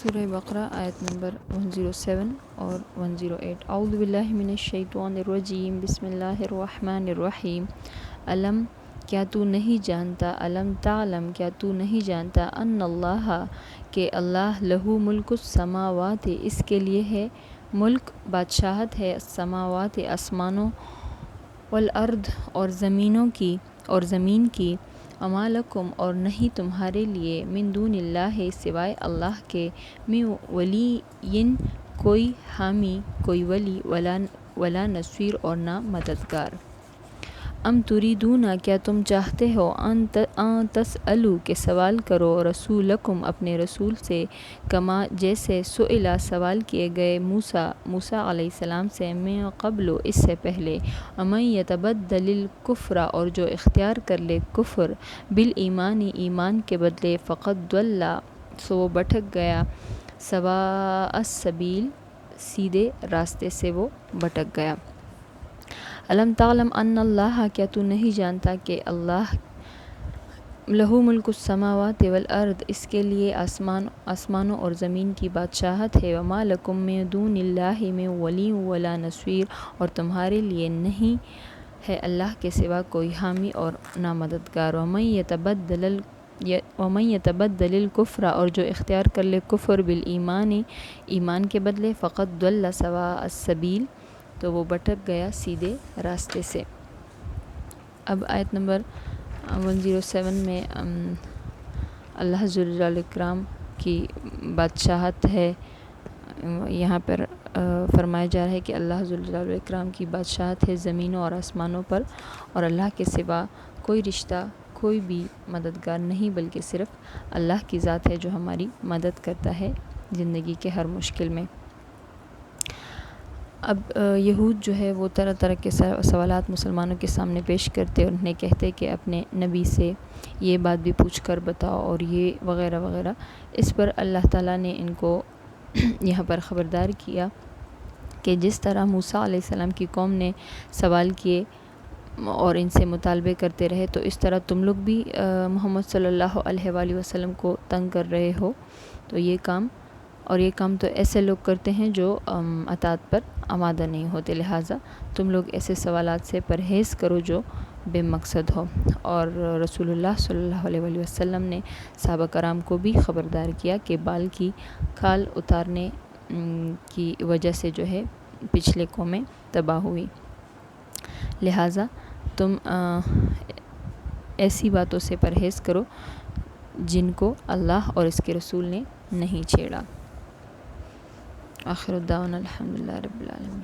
سورہ بقرہ آیت نمبر 107 اور 108۔ اعوذ باللہ من الشیطان الرجیم، بسم اللہ الرحمن الرحیم۔ علم کیا تو نہیں جانتا، علم تعلم کیا تو نہیں جانتا، ان اللہ کہ اللہ لہو ملک السماوات اس کے لیے ہے ملک بادشاہت ہے، السماوات آسمانوں، والارض اور زمین کی، وما لکم اور نہیں تمہارے لیے، من دون اللہ سوائے اللہ کے، من ولی کوئی حامی، کوئی ولی، ولا نصیر اور نہ مددگار۔ ام تریدون کیا تم چاہتے ہو، ان تسألوا کہ سوال کرو، رسولکم اپنے رسول سے، کما جیسے سئلا سوال کیے گئے موسیٰ علیہ السلام سے، من قبل اس سے پہلے، ومن یتبدل الکفر اور جو اختیار کر لے کفر، بالایمان ایمان کے بدلے، فقد ضل سو وہ بھٹک گیا، سواء السبیل سیدھے راستے سے وہ بھٹک گیا۔ علم تعلم ان اللہ کیا تو نہیں جانتا کہ اللہ لہو ملک السماوات والارض اس کے لیے آسمانوں اور زمین کی بادشاہت ہے، وما لکم من دون اللہ من ولی ولا نصیر اور تمہارے لیے نہیں ہے اللہ کے سوا کوئی حامی اور نہ مددگار۔ ومن یتبدل الکفر اور جو اختیار کر لے کفر، بالایمان ایمان کے بدلے، فقد ضل سواء السبیل تو وہ بھٹک گیا سیدھے راستے سے۔ اب آیت نمبر 107 میں اللہ ذوالجلال والاکرام کی بادشاہت ہے، یہاں پر فرمایا جا رہا ہے کہ اللہ ذوالجلال والاکرام کی بادشاہت ہے زمینوں اور آسمانوں پر، اور اللہ کے سوا کوئی رشتہ، کوئی بھی مددگار نہیں، بلکہ صرف اللہ کی ذات ہے جو ہماری مدد کرتا ہے زندگی کے ہر مشکل میں۔ اب یہود جو ہے وہ طرح طرح کے سوالات مسلمانوں کے سامنے پیش کرتے اور انہیں کہتے کہ اپنے نبی سے یہ بات بھی پوچھ کر بتاؤ اور یہ وغیرہ وغیرہ۔ اس پر اللہ تعالیٰ نے ان کو یہاں پر خبردار کیا کہ جس طرح موسیٰ علیہ السلام کی قوم نے سوال کیے اور ان سے مطالبے کرتے رہے، تو اس طرح تم لوگ بھی محمد صلی اللہ علیہ وآلہ وسلم کو تنگ کر رہے ہو، تو یہ کام تو ایسے لوگ کرتے ہیں جو اطاعت پر آمادہ نہیں ہوتے، لہٰذا تم لوگ ایسے سوالات سے پرہیز کرو جو بے مقصد ہو۔ اور رسول اللہ صلی اللہ علیہ وآلہ وسلم نے صحابہ کرام کو بھی خبردار کیا کہ بال کی کھال اتارنے کی وجہ سے جو ہے پچھلے قومیں تباہ ہوئی، لہٰذا تم ایسی باتوں سے پرہیز کرو جن کو اللہ اور اس کے رسول نے نہیں چھیڑا۔ آخر الدعوانا الحمدللہ رب العالمین۔